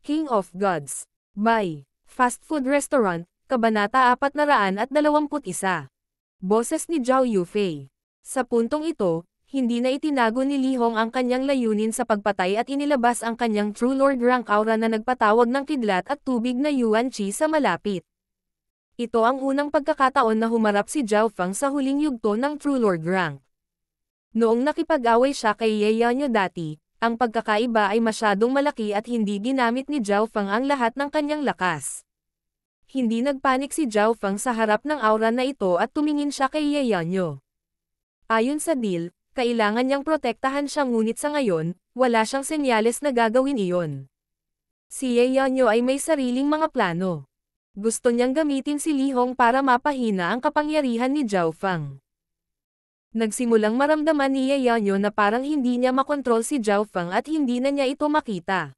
King of Gods. By Fast Food Restaurant, Kabanata 421. Boses ni Zhao Yufei. Sa puntong ito, hindi na itinago ni Li Hong ang kanyang layunin sa pagpatay at inilabas ang kanyang True Lord rank aura na nagpatawag ng kidlat at tubig na Yuan Qi sa malapit. Ito ang unang pagkakataon na humarap si Zhao Feng sa huling yugto ng True Lord rank. Noong nakipag-away siya kay Ye Yanyo dati, ang pagkakaiba ay masyadong malaki at hindi ginamit ni Zhao Feng ang lahat ng kanyang lakas. Hindi nagpanik si Zhao Feng sa harap ng aura na ito at tumingin siya kay Ye Yanyo. Ayon sa deal, kailangan niyang protektahan siya ngunit sa ngayon, wala siyang senyales na gagawin iyon. Si Ye Yanyo ay may sariling mga plano. Gusto niyang gamitin si Li Hong para mapahina ang kapangyarihan ni Zhao Feng. Nagsimulang maramdaman ni Ye Yanyo na parang hindi niya makontrol si Zhao Feng at hindi na niya ito makita.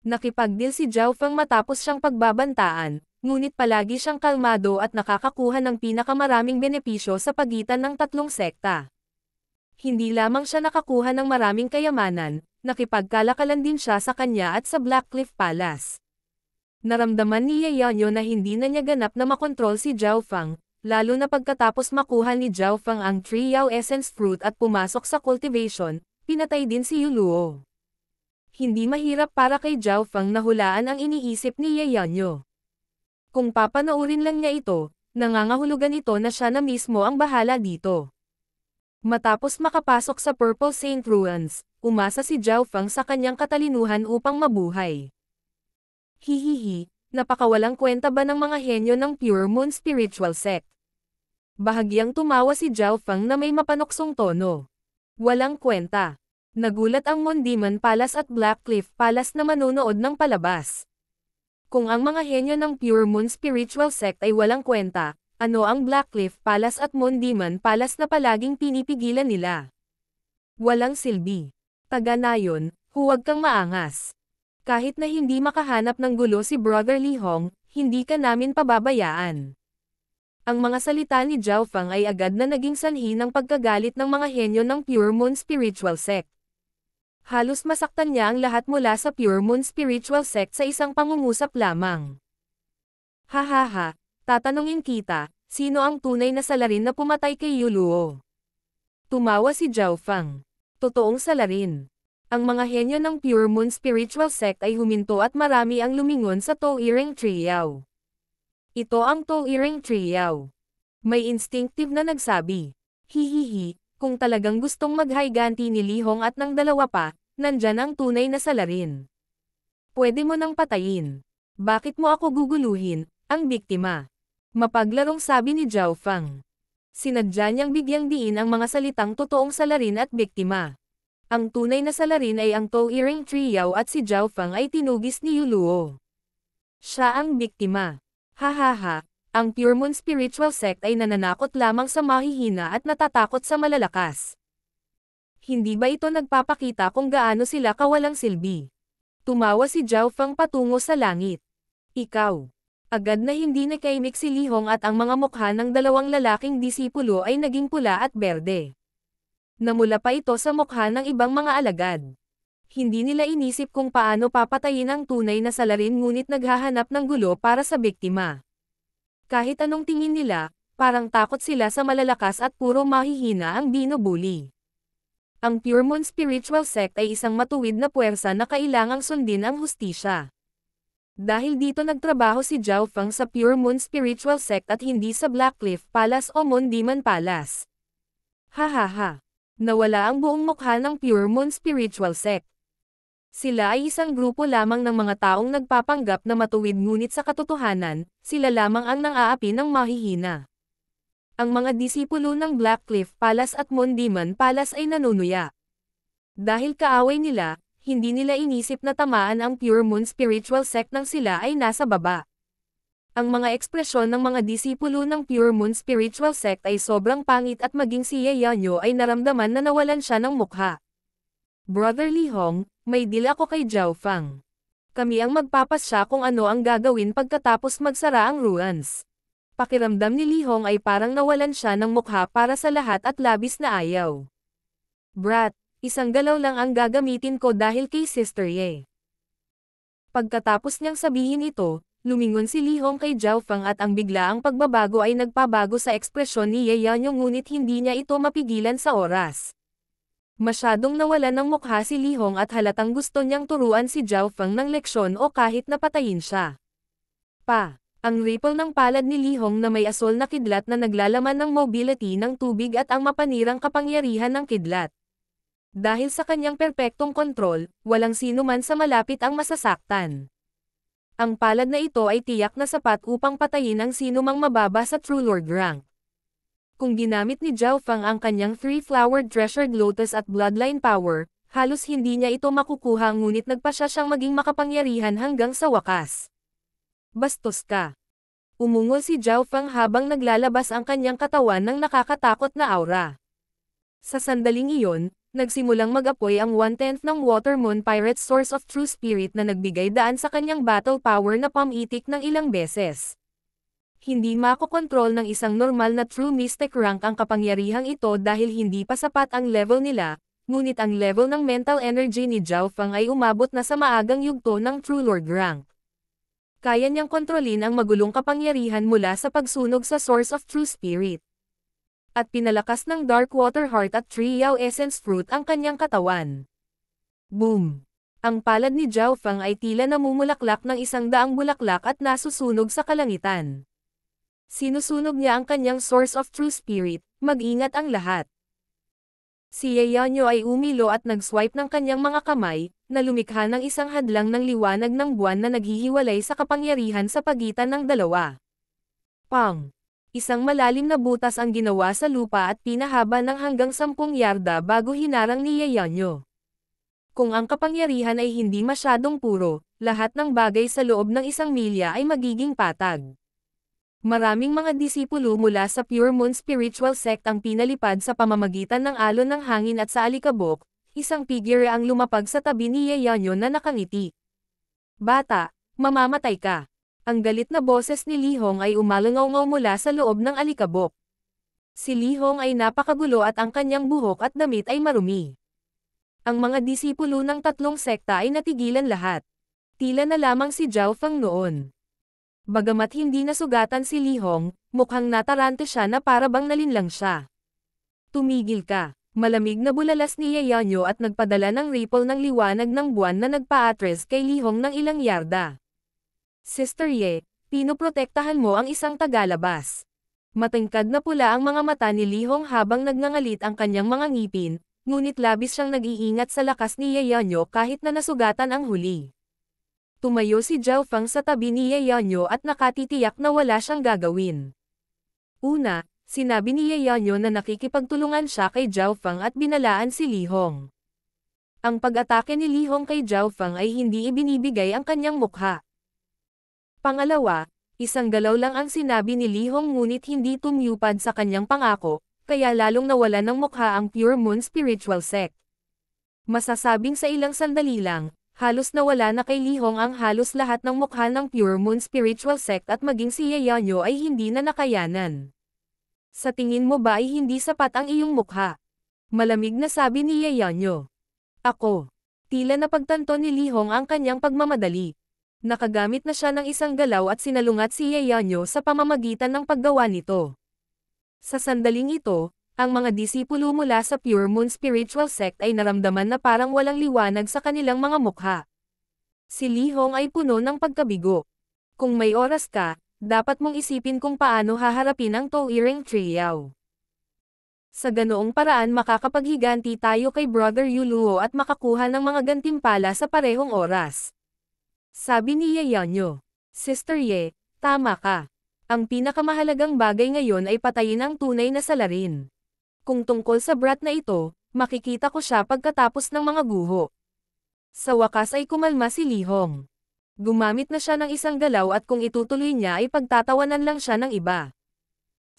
Nakipagdeal si Zhao Feng matapos siyang pagbabantaan, ngunit palagi siyang kalmado at nakakakuha ng pinakamaraming benepisyo sa pagitan ng tatlong sekta. Hindi lamang siya nakakuha ng maraming kayamanan, nakipagkalakalan din siya sa kanya at sa Blackcliff Palace. Naramdaman ni Ye Yanyo na hindi na niya ganap na makontrol si Zhao Feng, lalo na pagkatapos makuha ni Zhao Feng ang Triyao Essence Fruit at pumasok sa cultivation, pinatay din si Yu Luo. Hindi mahirap para kay Zhao Feng na hulaan ang iniisip ni Ye Yanyo. Kung papanoorin lang niya ito, nangangahulugan ito na siya na mismo ang bahala dito. Matapos makapasok sa Purple Saint Ruins, umasa si Zhao Feng sa kanyang katalinuhan upang mabuhay. Hihihi, napakawalang kwenta ba ng mga henyo ng Pure Moon Spiritual Sect? Bahagyang tumawa si Zhao Feng na may mapanuksong tono. Walang kwenta. Nagulat ang Moon Demon Palace at Blackcliff Palace na manonood ng palabas. Kung ang mga henyo ng Pure Moon Spiritual Sect ay walang kwenta, ano ang Blackcliff Palace at Moon Demon Palace na palaging pinipigilan nila? Walang silbi. Taga-nayon, huwag kang maangas. Kahit na hindi makahanap ng gulo si Brother Li Hong, hindi ka namin pababayaan. Ang mga salita ni Zhao Feng ay agad na naging sanhi ng pagkagalit ng mga henyo ng Pure Moon Spiritual Sect. Halos masaktan niya ang lahat mula sa Pure Moon Spiritual Sect sa isang pangungusap lamang. Hahaha, tatanungin kita, sino ang tunay na salarin na pumatay kay Yu Luo? Tumawa si Zhao Feng. Totoong salarin. Ang mga henyo ng Pure Moon Spiritual Sect ay huminto at marami ang lumingon sa Touiring Triyao. Ito ang Touiring Triyao. May instinctive na nagsabi. Hihihi, kung talagang gustong maghayganti ni Li Hong at ng dalawa pa, nandyan ang tunay na salarin. Pwede mo nang patayin. Bakit mo ako guguluhin, ang biktima? Mapaglarong sabi ni Zhao Feng. Sinadya niyang bigyang diin ang mga salitang totoong salarin at biktima. Ang tunay na salarin ay ang Touiring Triyao at si Zhao Feng ay tinugis ni Yu Luo. Siya ang biktima. Hahaha, ang Pure Moon Spiritual Sect ay nananakot lamang sa mahihina at natatakot sa malalakas. Hindi ba ito nagpapakita kung gaano sila kawalang silbi? Tumawa si Zhao Feng patungo sa langit. Ikaw. Agad na hindi nakaimik si Li Hong at ang mga mukha ng dalawang lalaking disipulo ay naging pula at berde. Namula pa ito sa mukha ng ibang mga alagad. Hindi nila inisip kung paano papatayin ang tunay na salarin ngunit naghahanap ng gulo para sa biktima. Kahit anong tingin nila, parang takot sila sa malalakas at puro mahihina ang binubuli. Ang Pure Moon Spiritual Sect ay isang matuwid na puwersa na kailangang sundin ang hustisya. Dahil dito nagtrabaho si Zhao Feng sa Pure Moon Spiritual Sect at hindi sa Blackcliff Palace o Moon Demon Palace. Hahaha. Nawala ang buong mukha ng Pure Moon Spiritual Sect. Sila ay isang grupo lamang ng mga taong nagpapanggap na matuwid ngunit sa katotohanan, sila lamang ang nang-aapi ng mahihina. Ang mga disipulo ng Blackcliff Palace at Moon Demon Palace ay nanunuya. Dahil kaaway nila, hindi nila inisip na tamaan ang Pure Moon Spiritual Sect nang sila ay nasa baba. Ang mga ekspresyon ng mga disipulo ng Pure Moon Spiritual Sect ay sobrang pangit at maging si Ye Yanyo ay naramdaman na nawalan siya ng mukha. Brother Li Hong, may deal ako kay Zhao Feng. Kami ang magpapasya kung ano ang gagawin pagkatapos magsara ang ruins. Pakiramdam ni Li Hong ay parang nawalan siya ng mukha para sa lahat at labis na ayaw. Brat, isang galaw lang ang gagamitin ko dahil kay Sister Ye. Pagkatapos niyang sabihin ito, lumingon si Li Hong kay Zhao Feng at ang biglaang pagbabago ay nagpabago sa ekspresyon ni Ye Yanyo ngunit hindi niya ito mapigilan sa oras. Masyadong nawalan ng mukha si Li Hong at halatang gusto niyang turuan si Zhao Feng ng leksyon o kahit na patayin siya. Ang ripple ng palad ni Li Hong na may asol na kidlat na naglalaman ng mobility ng tubig at ang mapanirang kapangyarihan ng kidlat. Dahil sa kanyang perpektong kontrol, walang sino man sa malapit ang masasaktan. Ang palad na ito ay tiyak na sapat upang patayin ang sino mang mababa sa True Lord rank. Kung ginamit ni Zhao Feng ang kanyang Three-Flowered Treasured Lotus at Bloodline Power, halos hindi niya ito makukuha ngunit nagpasya siyang maging makapangyarihan hanggang sa wakas. Bastos ka. Umungol si Zhao Feng habang naglalabas ang kanyang katawan ng nakakatakot na aura. Sa sandaling iyon, nagsimulang mag-apoy ang 1/10 ng Watermoon Pirate's Source of True Spirit na nagbigay daan sa kanyang battle power na pamitik ng ilang beses. Hindi makokontrol ng isang normal na True Mystic rank ang kapangyarihang ito dahil hindi pa sapat ang level nila, ngunit ang level ng mental energy ni Zhao Feng ay umabot na sa maagang yugto ng True Lord rank. Kaya niyang kontrolin ang magulong kapangyarihan mula sa pagsunog sa Source of True Spirit. At pinalakas ng Dark Water Heart at Triao Essence Fruit ang kanyang katawan. Boom! Ang palad ni Zhao Feng ay tila namumulaklak ng 100 bulaklak at nasusunog sa kalangitan. Sinusunog niya ang kanyang Source of True Spirit, mag-ingat ang lahat. Si Ye Yanyo ay umilo at nag-swipe ng kanyang mga kamay, na lumikha ng isang hadlang ng liwanag ng buwan na naghihiwalay sa kapangyarihan sa pagitan ng dalawa. Pang! Isang malalim na butas ang ginawa sa lupa at pinahaba ng hanggang 10 yarda bago hinarang ni Ye Yanyo. Kung ang kapangyarihan ay hindi masyadong puro, lahat ng bagay sa loob ng 1 milya ay magiging patag. Maraming mga disipulo mula sa Pure Moon Spiritual Sect ang pinalipad sa pamamagitan ng alon ng hangin at sa alikabok, isang figure ang lumapag sa tabi ni Ye Yanyo na nakangiti. Bata, mamamatay ka. Ang galit na boses ni Li Hong ay umalangaw-ngaw mula sa loob ng alikabok. Si Li Hong ay napakagulo at ang kanyang buhok at damit ay marumi. Ang mga disipulo ng 3 sekta ay natigilan lahat. Tila na lamang si Zhao Feng noon. Bagamat hindi nasugatan si Li Hong, mukhang natarante siya na para bang nalinlang siya. Tumigil ka. Malamig na bulalas ni Ye Yanyo at nagpadala ng ripple ng liwanag ng buwan na nagpa-atres kay Li Hong ng ilang yarda. Sister Ye, pinoprotektahan mo ang isang tagalabas. Matingkad na pula ang mga mata ni Li Hong habang nagngangalit ang kanyang mga ngipin, ngunit labis siyang nag-iingat sa lakas ni Ye Yanyo kahit na nasugatan ang huli. Tumayo si Zhao Feng sa tabi ni Ye Yanyo at nakatitiyak na wala siyang gagawin. Una, sinabi ni Ye Yanyo na nakikipagtulungan siya kay Zhao Feng at binalaan si Li Hong. Ang pag-atake ni Li Hong kay Zhao Feng ay hindi ibinibigay ang kanyang mukha. Pangalawa, isang galaw lang ang sinabi ni Li Hong ngunit hindi tumupad sa kanyang pangako, kaya lalong nawalan ng mukha ang Pure Moon Spiritual Sect. Masasabing sa ilang sandali lang, halos nawala na kay Li Hong ang halos lahat ng mukha ng Pure Moon Spiritual Sect at maging si Ye Yanyo ay hindi na nakayanan. Sa tingin mo ba ay hindi sapat ang iyong mukha? Malamig na sabi ni Ye Yanyo. Ako. Tila napagtanto ni Li Hong ang kanyang pagmamadali. Nakagamit na siya ng isang galaw at sinalungat si Ye Yanyo sa pamamagitan ng paggawa nito. Sa sandaling ito, ang mga disipulo mula sa Pure Moon Spiritual Sect ay naramdaman na parang walang liwanag sa kanilang mga mukha. Si Li Hong ay puno ng pagkabigo. Kung may oras ka, dapat mong isipin kung paano haharapin ang Touiring Triao. Sa ganoong paraan makakapaghiganti tayo kay Brother Yuluo at makakuha ng mga gantimpala sa parehong oras. Sabi ni Ye Yanyo. Sister Ye, tama ka. Ang pinakamahalagang bagay ngayon ay patayin ang tunay na salarin. Kung tungkol sa brat na ito, makikita ko siya pagkatapos ng mga guho. Sa wakas ay kumalma si Li Hong. Gumamit na siya ng isang galaw at kung itutuloy niya ay pagtatawanan lang siya ng iba.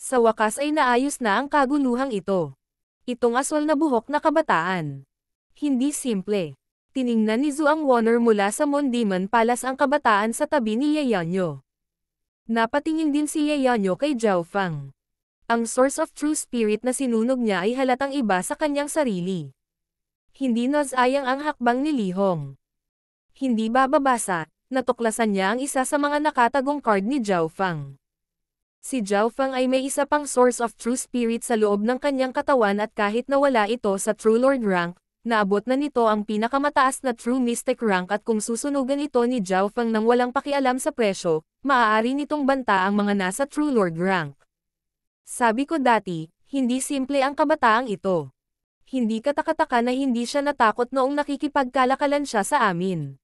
Sa wakas ay naayos na ang kaguluhang ito. Itong aswal na buhok na kabataan. Hindi simple. Tiningnan ni Zhuang Wonner mula sa Moon Demon Palace ang kabataan sa tabi ni Ye Yanyo. Napatingin din si Ye Yanyo kay Zhao Feng. Ang Source of True Spirit na sinunog niya ay halatang iba sa kanyang sarili. Hindi nasayang ang hakbang ni Li Hong. Hindi bababasa, natuklasan niya ang isa sa mga nakatagong card ni Zhao Fang. Si Zhao Fang ay may isa pang source of true spirit sa loob ng kanyang katawan at kahit nawala ito sa True Lord rank, naabot na nito ang pinakamataas na True Mystic rank at kung susunugan ito ni Zhao Fang nang walang pakialam sa presyo, maaari nitong banta ang mga nasa True Lord rank. Sabi ko dati, hindi simple ang kabataang ito. Hindi katakataka na hindi siya natakot noong nakikipagkalakalan siya sa amin.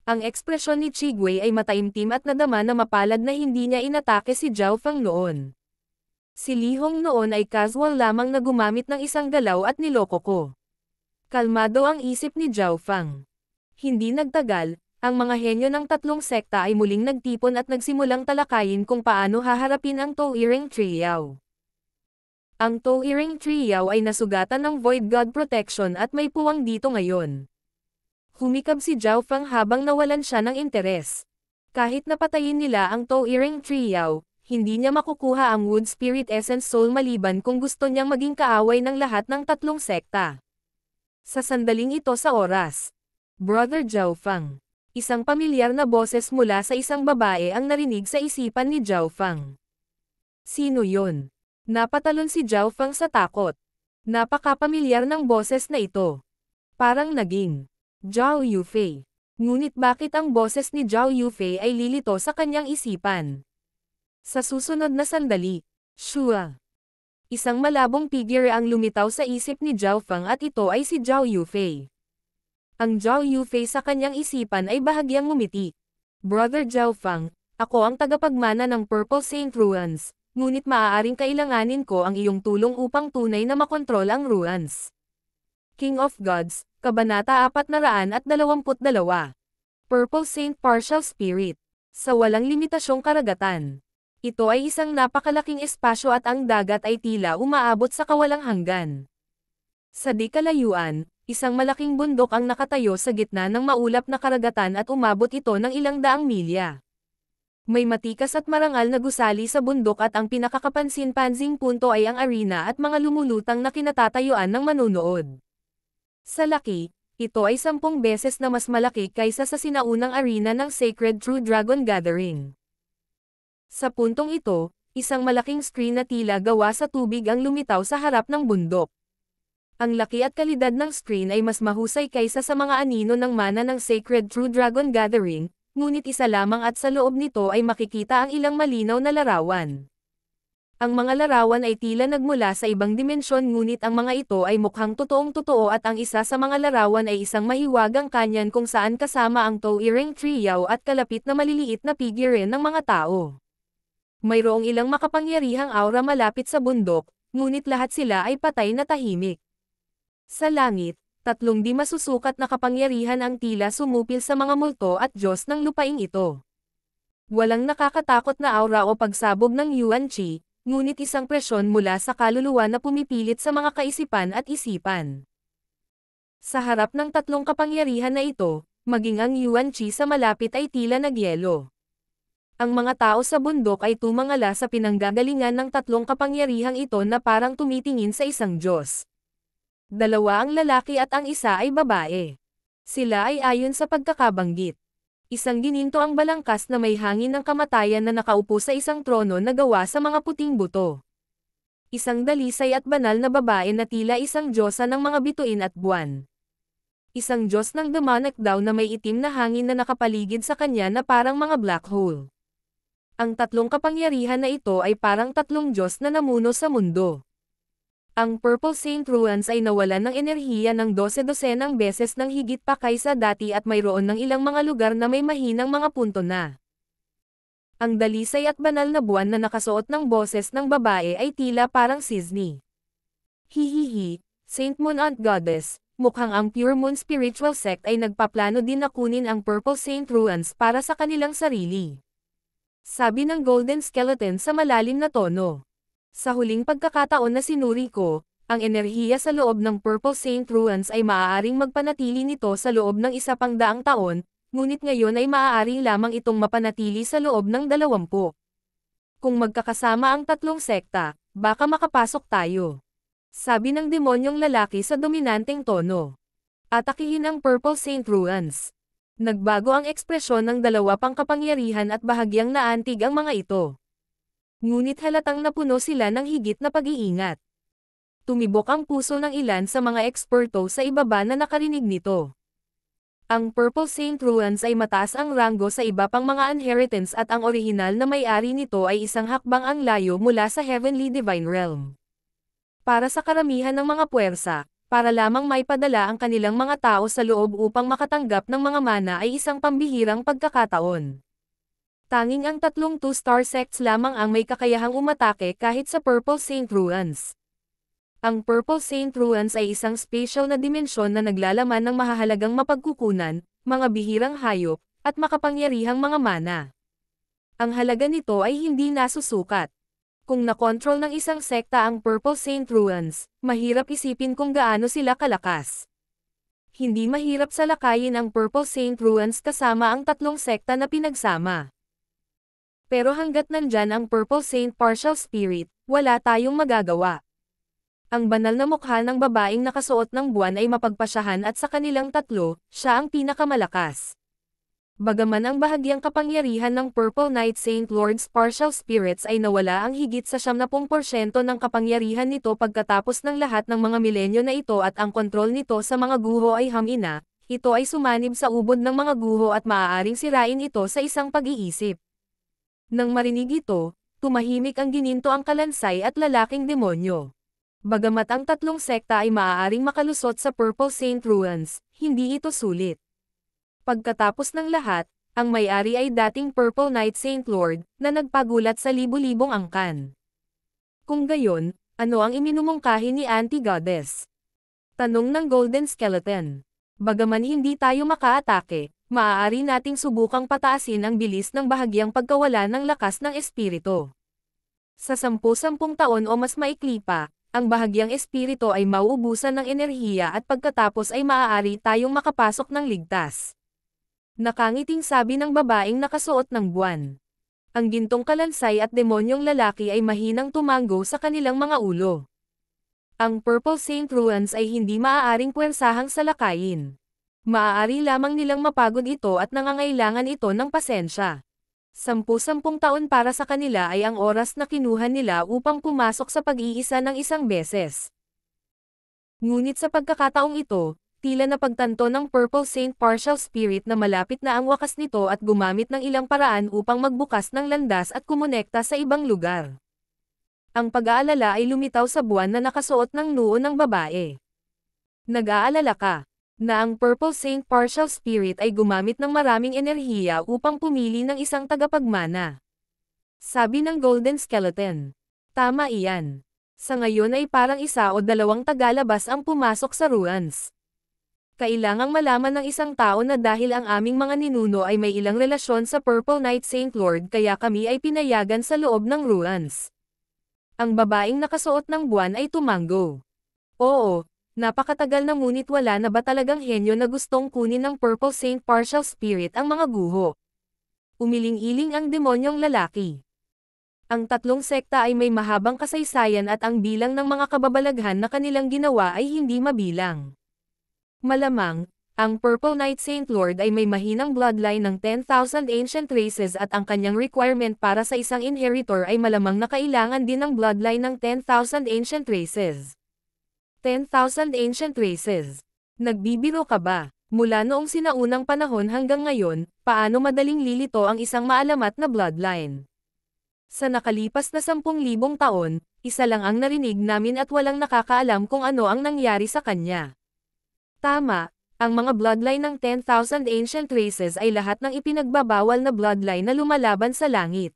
Ang ekspresyon ni Chigwei ay mataimtim at nadama na mapalad na hindi niya inatake si Zhao Fang noon. Si Li Hong noon ay casual lamang na gumamit ng isang galaw at niloko ko. Kalmado ang isip ni Zhao Fang. Hindi nagtagal, ang mga henyo ng tatlong sekta ay muling nagtipon at nagsimulang talakayin kung paano haharapin ang Touiring Trio. Ang Touiring Trio ay nasugatan ng Void God Protection at may puwang dito ngayon. Humikab si Zhao Fang habang nawalan siya ng interes. Kahit napatayin nila ang Touiring Trio, hindi niya makukuha ang Wood Spirit Essence Soul maliban kung gusto niyang maging kaaway ng lahat ng tatlong sekta. Sa sandaling ito sa oras, Brother Zhao Fang, isang pamilyar na boses mula sa isang babae ang narinig sa isipan ni Zhao Fang. Sino yon? Napatalon si Zhao Fang sa takot. Napakapamilyar ng boses na ito. Parang naging Zhao Yufei. Ngunit bakit ang boses ni Zhao Yufei ay lilito sa kanyang isipan? Sa susunod na sandali, Shua. Isang malabong figure ang lumitaw sa isip ni Zhao Fang at ito ay si Zhao Yufei. Ang Zhao Yufei sa kanyang isipan ay bahagyang ngumiti. Brother Zhao Fang, ako ang tagapagmana ng Purple Saint Ruins. Ngunit maaaring kailanganin ko ang iyong tulong upang tunay na makontrol ang ruins. King of Gods, Kabanata 422. Purple Saint Partial Spirit. Sa walang limitasyong karagatan. Ito ay isang napakalaking espasyo at ang dagat ay tila umaabot sa kawalang hanggan. Sa di kalayuan, isang malaking bundok ang nakatayo sa gitna ng maulap na karagatan at umabot ito ng ilang daang milya. May matikas at marangal na gusali sa bundok at ang pinakakapansin-pansing punto ay ang arena at mga lumulutang na kinatatayuan ng manunood. Sa laki, ito ay 10 beses na mas malaki kaysa sa sinaunang arena ng Sacred True Dragon Gathering. Sa puntong ito, isang malaking screen na tila gawa sa tubig ang lumitaw sa harap ng bundok. Ang laki at kalidad ng screen ay mas mahusay kaysa sa mga anino ng mana ng Sacred True Dragon Gathering, ngunit isa lamang at sa loob nito ay makikita ang ilang malinaw na larawan. Ang mga larawan ay tila nagmula sa ibang dimensyon ngunit ang mga ito ay mukhang totoong-totoo at ang isa sa mga larawan ay isang mahiwagang kanyan kung saan kasama ang Touiring Trio at kalapit na maliliit na figure ng mga tao. Mayroong ilang makapangyarihang aura malapit sa bundok, ngunit lahat sila ay patay na tahimik. Sa langit, 3 di masusukat na kapangyarihan ang tila sumupil sa mga multo at Diyos ng lupaing ito. Walang nakakatakot na aura o pagsabog ng Yuan Qi, ngunit isang presyon mula sa kaluluwa na pumipilit sa mga kaisipan at isipan. Sa harap ng 3 kapangyarihan na ito, maging ang Yuan Qi sa malapit ay tila nagyelo. Ang mga tao sa bundok ay tumangala sa pinanggagalingan ng 3 kapangyarihang ito na parang tumitingin sa isang Diyos. 2 ang lalaki at ang isa ay babae. Sila ay ayon sa pagkakabanggit. Isang gininto ang balangkas na may hangin ng kamatayan na nakaupo sa isang trono na gawa sa mga puting buto. Isang dalisay at banal na babae na tila isang diyosa ng mga bituin at buwan. Isang Diyos ng demonic daw na may itim na hangin na nakapaligid sa kanya na parang mga black hole. Ang 3 kapangyarihan na ito ay parang 3 Diyos na namuno sa mundo. Ang Purple Saint Ruins ay nawalan ng enerhiya ng 12-dosenang beses ng higit pa kaysa dati at mayroon ng ilang mga lugar na may mahinang mga punto na. Ang dalisay at banal na buwan na nakasuot ng boses ng babae ay tila parang Disney. Hihihi, Saint Moon Aunt Goddess, mukhang ang Pure Moon Spiritual Sect ay nagpaplano din na kunin ang Purple Saint Ruins para sa kanilang sarili. Sabi ng Golden Skeleton sa malalim na tono. Sa huling pagkakataon na sinuri ko, ang enerhiya sa loob ng Purple Saint Ruins ay maaaring magpanatili nito sa loob ng 100 taon, ngunit ngayon ay maaari lamang itong mapanatili sa loob ng 20. Kung magkakasama ang 3 sekta, baka makapasok tayo. Sabi ng demonyong lalaki sa dominanteng tono. Atakihin ang Purple Saint Ruins. Nagbago ang ekspresyon ng dalawa pang kapangyarihan at bahagyang naantig ang mga ito. Ngunit halatang napuno sila ng higit na pag-iingat. Tumibok ang puso ng ilan sa mga eksperto sa ibaba na nakarinig nito. Ang Purple Saint Ruins ay mataas ang ranggo sa iba pang mga inheritance at ang orihinal na may-ari nito ay isang hakbang ang layo mula sa Heavenly Divine Realm. Para sa karamihan ng mga puwersa, para lamang maipadala ang kanilang mga tao sa loob upang makatanggap ng mga mana ay isang pambihirang pagkakataon. Tanging ang tatlong 2-star sects lamang ang may kakayahang umatake kahit sa Purple Saint Ruins. Ang Purple Saint Ruins ay isang special na dimensyon na naglalaman ng mahahalagang mapagkukunan, mga bihirang hayop, at makapangyarihang mga mana. Ang halaga nito ay hindi nasusukat. Kung nakontrol ng isang sekta ang Purple Saint Ruins, mahirap isipin kung gaano sila kalakas. Hindi mahirap salakayin ang Purple Saint Ruins kasama ang tatlong sekta na pinagsama. Pero hanggat nandyan ang Purple Saint Partial Spirit, wala tayong magagawa. Ang banal na mukha ng babaeng nakasuot ng buwan ay mapagpasyahan at sa kanilang tatlo, siya ang pinakamalakas. Bagaman ang bahagyang kapangyarihan ng Purple Knight Saint Lord's Partial Spirits ay nawala ang higit sa 70% ng kapangyarihan nito pagkatapos ng lahat ng mga milenyo na ito at ang kontrol nito sa mga guho ay hamina, ito ay sumanib sa ubod ng mga guho at maaaring sirain ito sa isang pag-iisip. Nang marinig ito, tumahimik ang gininto ang kalansay at lalaking demonyo. Bagamat ang tatlong sekta ay maaaring makalusot sa Purple Saint Ruins, hindi ito sulit. Pagkatapos ng lahat, ang may-ari ay dating Purple Knight Saint Lord, na nagpagulat sa libu-libong angkan. Kung gayon, ano ang iminumungkahi ni Anti-Goddess? Tanong ng Golden Skeleton. Bagaman hindi tayo makaatake, maaari nating subukang pataasin ang bilis ng bahagyang pagkawala ng lakas ng espiritu. Sa 10-10 taon o mas maikli pa, ang bahagyang espiritu ay mauubusan ng enerhiya at pagkatapos ay maaari tayong makapasok ng ligtas. Nakangiting sabi ng babaeng nakasuot ng buwan. Ang gintong kalansay at demonyong lalaki ay mahinang tumanggo sa kanilang mga ulo. Ang Purple Saint Ruins ay hindi maaaring puwersahang salakayin. Maaari lamang nilang mapagod ito at nangangailangan ito ng pasensya. 10-10 taon para sa kanila ay ang oras na kinuha nila upang pumasok sa pag-iisa ng isang beses. Ngunit sa pagkakataong ito, tila napagtanto ng Purple Saint Partial Spirit na malapit na ang wakas nito at gumamit ng ilang paraan upang magbukas ng landas at kumonekta sa ibang lugar. Ang pag-aalala ay lumitaw sa buwan na nakasuot ng noo ng babae. Nag-aalala ka na ang Purple Saint Partial Spirit ay gumamit ng maraming enerhiya upang pumili ng isang tagapagmana. Sabi ng Golden Skeleton. Tama iyan. Sa ngayon ay parang 1 o 2 tagalabas ang pumasok sa ruins. Kailangang malaman ng isang tao na dahil ang aming mga ninuno ay may ilang relasyon sa Purple Knight Saint Lord kaya kami ay pinayagan sa loob ng ruins. Ang babaeng nakasuot ng buwan ay tumanggo. Oo. Napakatagal na ngunit wala na ba talagang henyo na gustong kunin ng Purple Saint Partial Spirit ang mga guho? Umiling-iling ang demonyong lalaki. Ang tatlong sekta ay may mahabang kasaysayan at ang bilang ng mga kababalaghan na kanilang ginawa ay hindi mabilang. Malamang, ang Purple Knight Saint Lord ay may mahinang bloodline ng 10,000 ancient races at ang kanyang requirement para sa isang inheritor ay malamang na kailangan din ng bloodline ng 10,000 ancient races. 10,000 ancient races. Nagbibiro ka ba? Mula noong sinaunang panahon hanggang ngayon, paano madaling lilito ang isang maalamat na bloodline? Sa nakalipas na 10,000 taon, isa lang ang narinig namin at walang nakakaalam kung ano ang nangyari sa kanya. Tama, ang mga bloodline ng 10,000 ancient races ay lahat ng ipinagbabawal na bloodline na lumalaban sa langit.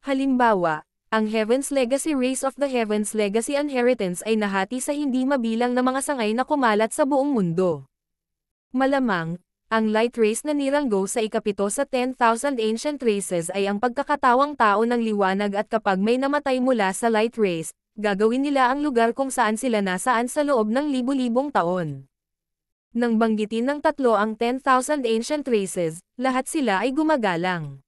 Halimbawa, ang Heaven's Legacy Race of the Heaven's Legacy Inheritance ay nahati sa hindi mabilang na mga sangay na kumalat sa buong mundo. Malamang, ang Light Race na niranggo sa ikapito sa 10,000 ancient races ay ang pagkakatawang tao ng liwanag at kapag may namatay mula sa Light Race, gagawin nila ang lugar kung saan sila nasaan sa loob ng libu-libong taon. Nang banggitin ng tatlo ang 10,000 ancient races, lahat sila ay gumagalang.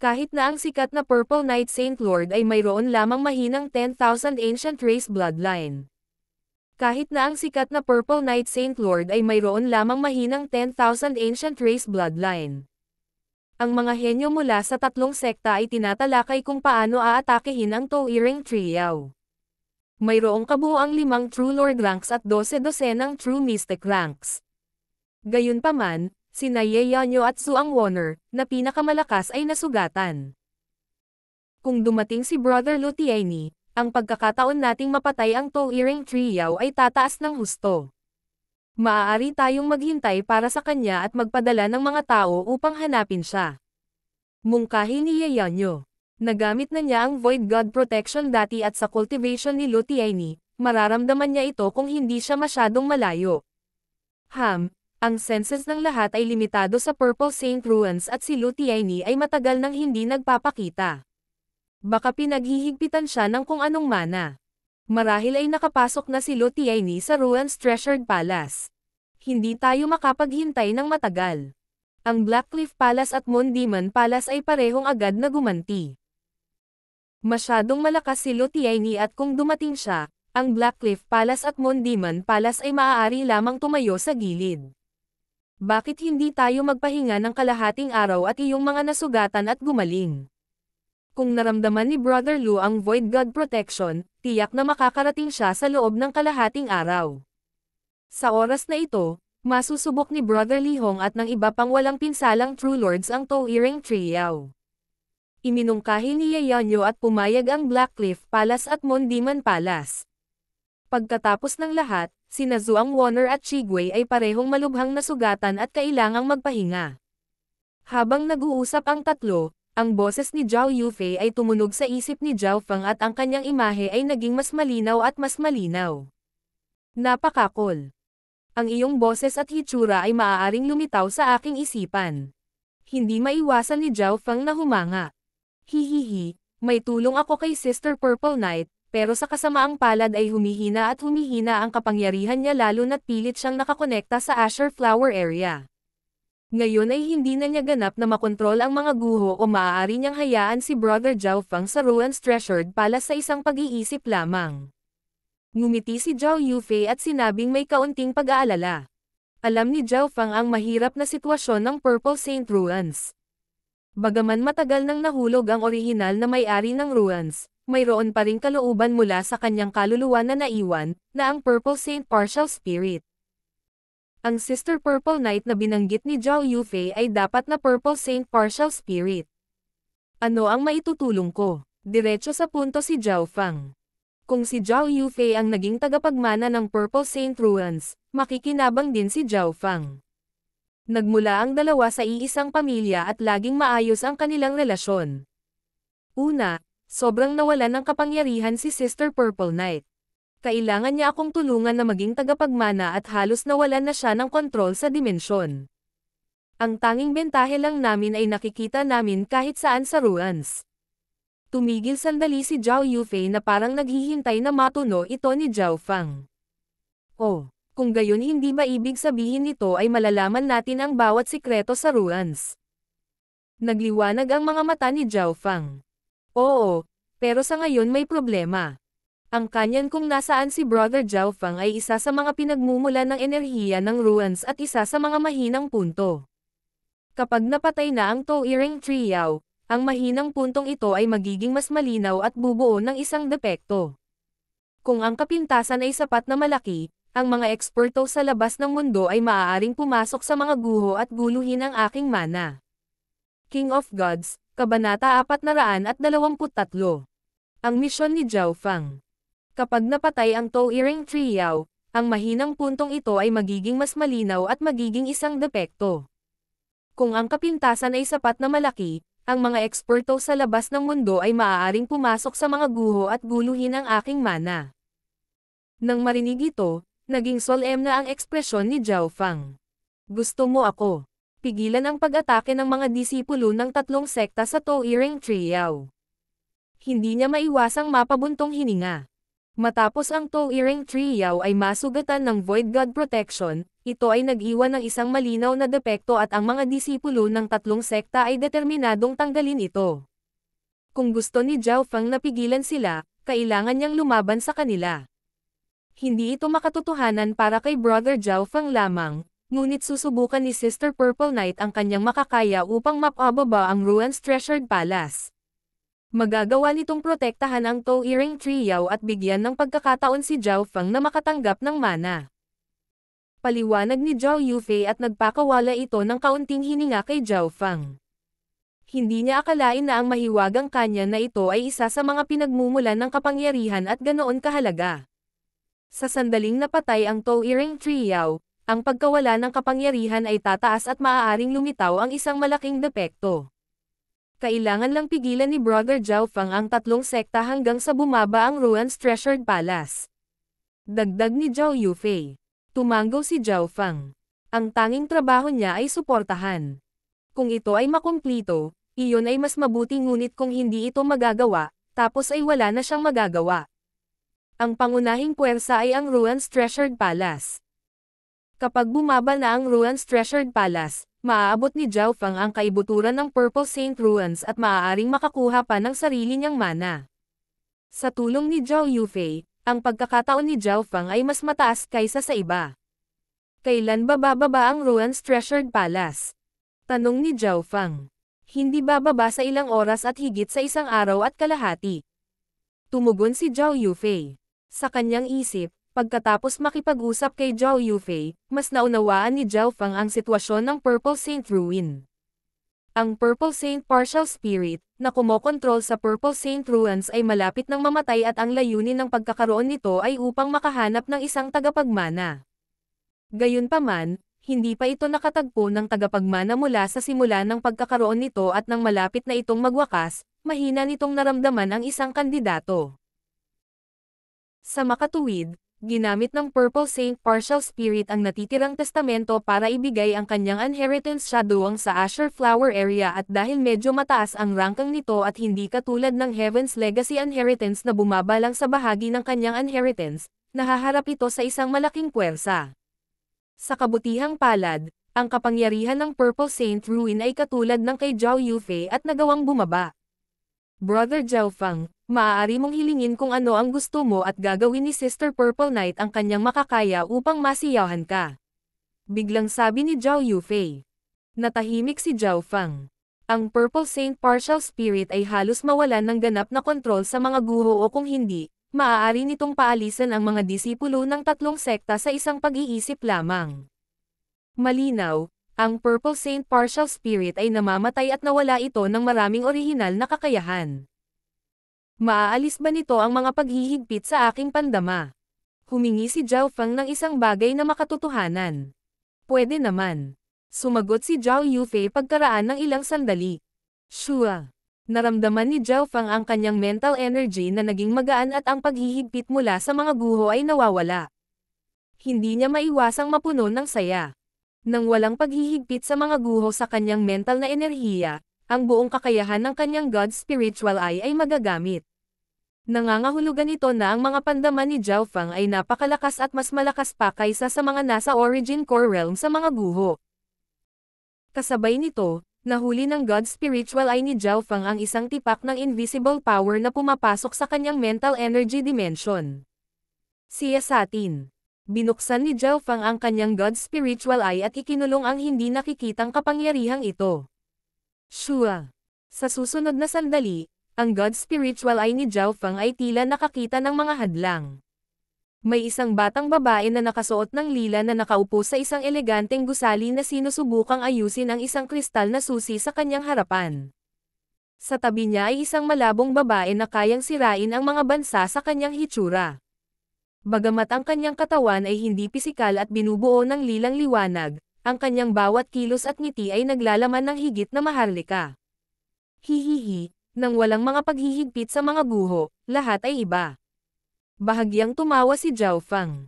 Kahit na ang sikat na Purple Knight Saint Lord ay mayroon lamang mahinang 10,000 ancient race bloodline. Kahit na ang sikat na Purple Knight Saint Lord ay mayroon lamang mahinang 10,000 ancient race bloodline. Ang mga henyo mula sa tatlong sekta ay tinatalakay kung paano aatakehin ang Tau'ering Trio. Mayroong kabuuang 5 True Lord ranks at 12 True Mystic ranks. Gayunpaman, sina Ye Yanyo at Zhuang Wonner, na pinakamalakas ay nasugatan. Kung dumating si Brother Lu Tianyi, ang pagkakataon nating mapatay ang Tau'ering Trio ay tataas ng husto. Maaari tayong maghintay para sa kanya at magpadala ng mga tao upang hanapin siya. Mungkahi ni Ye Yanyo. Nagamit na niya ang Void God Protection dati at sa cultivation ni Lu Tianyi, mararamdaman niya ito kung hindi siya masyadong malayo. Ang senses ng lahat ay limitado sa Purple Saint Ruins at si Lu Tianyi ay matagal nang hindi nagpapakita. Baka pinaghihigpitan siya ng kung anong mana. Marahil ay nakapasok na si Lu Tianyi sa Ruins Treasured Palace. Hindi tayo makapaghintay ng matagal. Ang Blackcliff Palace at Moon Demon Palace ay parehong agad na gumanti. Masyadong malakas si Lu Tianyi at kung dumating siya, ang Blackcliff Palace at Moon Demon Palace ay maaari lamang tumayo sa gilid. Bakit hindi tayo magpahinga ng kalahating araw at iyong mga nasugatan at gumaling? Kung naramdaman ni Brother Lu ang Void God Protection, tiyak na makakarating siya sa loob ng kalahating araw. Sa oras na ito, masusubok ni Brother Li Hong at ng iba pang walang pinsalang True Lords ang Tau'ering Trio. Iminungkahi ni Ye Yanyo at pumayag ang Blackcliff Palace at Moon Demon Palace. Pagkatapos ng lahat, sina Zhuang Wonner at Chigwei ay parehong malubhang nasugatan at kailangang magpahinga. Habang nag-uusap ang tatlo, ang boses ni Zhao Yufei ay tumunog sa isip ni Zhao Feng at ang kanyang imahe ay naging mas malinaw at mas malinaw. Napakakol. Ang iyong boses at hitsura ay maaaring lumitaw sa aking isipan. Hindi maiwasan ni Zhao Feng na humanga. Hihihi, may tulong ako kay Sister Purple Knight, pero sa kasamaang palad ay humihina ang kapangyarihan niya lalo na't pilit siyang nakakonekta sa Asher Flower area. Ngayon ay hindi na niya ganap na makontrol ang mga guho o maaari niyang hayaan si Brother Zhao Feng sa Ruins Treasured Palace sa isang pag-iisip lamang. Ngumiti si Zhao Yufei at sinabing may kaunting pag-aalala. Alam ni Zhao Feng ang mahirap na sitwasyon ng Purple Saint Ruins. Bagaman matagal nang nahulog ang orihinal na may-ari ng ruins, mayroon pa ring kalooban mula sa kanyang kaluluwa na naiwan, na ang Purple Saint Partial Spirit. Ang Sister Purple Knight na binanggit ni Zhao Yufei ay dapat na Purple Saint Partial Spirit. Ano ang maitutulong ko? Diretso sa punto si Zhao Feng. Kung si Zhao Yufei ang naging tagapagmana ng Purple Saint Ruins, makikinabang din si Zhao Feng. Nagmula ang dalawa sa iisang pamilya at laging maayos ang kanilang relasyon. Una, sobrang nawalan ng kapangyarihan si Sister Purple Knight. Kailangan niya akong tulungan na maging tagapagmana at halos nawalan na siya ng kontrol sa dimensyon. Ang tanging bentahe lang namin ay nakikita namin kahit saan sa ruins. Tumigil sandali si Zhao Yufei na parang naghihintay na matuno ito ni Zhao Feng. Oh. Kung gayon hindi ba ibig sabihin nito ay malalaman natin ang bawat sikreto sa ruins? Nagliwanag ang mga mata ni Zhao Feng. Oo, pero sa ngayon may problema. Ang kanyan kung nasaan si Brother Zhao Feng ay isa sa mga pinagmumula ng enerhiya ng ruins at isa sa mga mahinang punto. Kapag napatay na ang Tau'ering Trio, ang mahinang puntong ito ay magiging mas malinaw at bubuo ng isang depekto. Kung ang kapintasan ay sapat na malaki, ang mga eksperto sa labas ng mundo ay maaaring pumasok sa mga guho at guluhin ang aking mana. King of Gods, Kabanata 423. Ang misyon ni Zhao Feng. Kapag napatay ang Tau'ering Trio, ang mahinang puntong ito ay magiging mas malinaw at magiging isang depekto. Kung ang kapintasan ay sapat na malaki, ang mga eksperto sa labas ng mundo ay maaaring pumasok sa mga guho at guluhin ang aking mana. Nang marinig ito, naging solemn na ang ekspresyon ni Zhao Feng. Gusto mo ako? Pigilan ang pag-atake ng mga disipulo ng tatlong sekta sa Tau'ering Trio. Hindi niya maiwasang mapabuntong hininga. Matapos ang Tau'ering Trio ay masugatan ng Void God Protection, ito ay nag-iwan ng isang malinaw na depekto at ang mga disipulo ng tatlong sekta ay determinadong tanggalin ito. Kung gusto ni Zhao Feng na pigilan sila, kailangan niyang lumaban sa kanila. Hindi ito makatotohanan para kay Brother Zhao Feng lamang, ngunit susubukan ni Sister Purple Knight ang kanyang makakaya upang mapababa ang Ruan's Treasured Palace. Magagawa nitong protektahan ang Tao-Iring Trio at bigyan ng pagkakataon si Zhao Feng na makatanggap ng mana. Paliwanag ni Zhao Yufei at nagpakawala ito ng kaunting hininga kay Zhao Feng. Hindi niya akalain na ang mahiwagang kanya na ito ay isa sa mga pinagmumulan ng kapangyarihan at ganoon kahalaga. Sa sandaling napatay ang Tao-Iring Trio, ang pagkawala ng kapangyarihan ay tataas at maaaring lumitaw ang isang malaking depekto. Kailangan lang pigilan ni Brother Zhao Feng ang tatlong sekta hanggang sa bumaba ang Ruan's Treasured Palace. Dagdag ni Zhao Yufei. Tumanggo si Zhao Feng. Ang tanging trabaho niya ay suportahan. Kung ito ay makumplito, iyon ay mas mabuti ngunit kung hindi ito magagawa, tapos ay wala na siyang magagawa. Ang pangunahing puwersa ay ang Ruan's Treasured Palace. Kapag bumaba na ang Ruan's Treasured Palace, maaabot ni Zhao Feng ang kaibuturan ng Purple Saint Ruans at maaaring makakuha pa ng sarili niyang mana. Sa tulong ni Zhao Yufei, ang pagkakataon ni Zhao Feng ay mas mataas kaysa sa iba. Kailan ba bababa ang Ruan's Treasured Palace? Tanong ni Zhao Feng. Hindi bababa sa ilang oras at higit sa isang araw at kalahati. Tumugon si Zhao Yufei. Sa kanyang isip, pagkatapos makipag-usap kay Zhao Yufei, mas naunawaan ni Zhao Feng ang sitwasyon ng Purple Saint Ruin. Ang Purple Saint Partial Spirit, na kumokontrol sa Purple Saint Ruins ay malapit ng mamatay at ang layunin ng pagkakaroon nito ay upang makahanap ng isang tagapagmana. Gayunpaman, hindi pa ito nakatagpo ng tagapagmana mula sa simula ng pagkakaroon nito at nang malapit na itong magwakas, mahina nitong naramdaman ang isang kandidato. Sa makatuwid, ginamit ng Purple Saint Partial Spirit ang natitirang testamento para ibigay ang kanyang inheritance siya doon sa Azure Flower Area at dahil medyo mataas ang rankang nito at hindi katulad ng Heaven's Legacy Inheritance na bumaba lang sa bahagi ng kanyang inheritance, nahaharap ito sa isang malaking puwersa. Sa kabutihang palad, ang kapangyarihan ng Purple Saint Ruin ay katulad ng kay Zhao Yufei at nagawang bumaba. Brother Zhao Feng, maaari mong hilingin kung ano ang gusto mo at gagawin ni Sister Purple Knight ang kanyang makakaya upang masiyahan ka. Biglang sabi ni Zhao Yufei. Natahimik si Zhao Feng. Ang Purple Saint Partial Spirit ay halos mawalan ng ganap na kontrol sa mga guho o kung hindi, maaari nitong paalisan ang mga disipulo ng tatlong sekta sa isang pag-iisip lamang. Malinaw, ang Purple Saint Partial Spirit ay namamatay at nawala ito ng maraming orihinal na kakayahan. Maaalis ba nito ang mga paghihigpit sa aking pandama? Humingi si Zhao Feng ng isang bagay na makatotohanan. Pwede naman. Sumagot si Zhao Yufei pagkaraan ng ilang sandali. Sure. Naramdaman ni Zhao Feng ang kanyang mental energy na naging magaan at ang paghihigpit mula sa mga guho ay nawawala. Hindi niya maiwasang mapuno ng saya. Nang walang paghihigpit sa mga guho sa kanyang mental na enerhiya, ang buong kakayahan ng kanyang God's Spiritual Eye ay magagamit. Nangangahulugan ito na ang mga pandama ni Zhao Feng ay napakalakas at mas malakas pa kaysa sa mga nasa Origin Core Realm sa mga guho. Kasabay nito, nahuli ng God's Spiritual Eye ni Zhao Feng ang isang tipak ng invisible power na pumapasok sa kanyang mental energy dimension. Siyasatin. Binuksan ni Zhao Feng ang kanyang God's Spiritual Eye at ikinulong ang hindi nakikitang kapangyarihang ito. Sure. Sa susunod na sandali, ang God's Spiritual Eye ni Zhao Feng ay tila nakakita ng mga hadlang. May isang batang babae na nakasuot ng lila na nakaupo sa isang eleganteng gusali na sinusubukang ayusin ang isang kristal na susi sa kanyang harapan. Sa tabi niya ay isang malabong babae na kayang sirain ang mga bansa sa kanyang hitsura. Bagamat ang kanyang katawan ay hindi pisikal at binubuo ng lilang liwanag, ang kanyang bawat kilos at ngiti ay naglalaman ng higit na maharlika. Hihihi, nang walang mga paghihigpit sa mga guho, lahat ay iba. Bahagyang tumawa si Zhao Feng.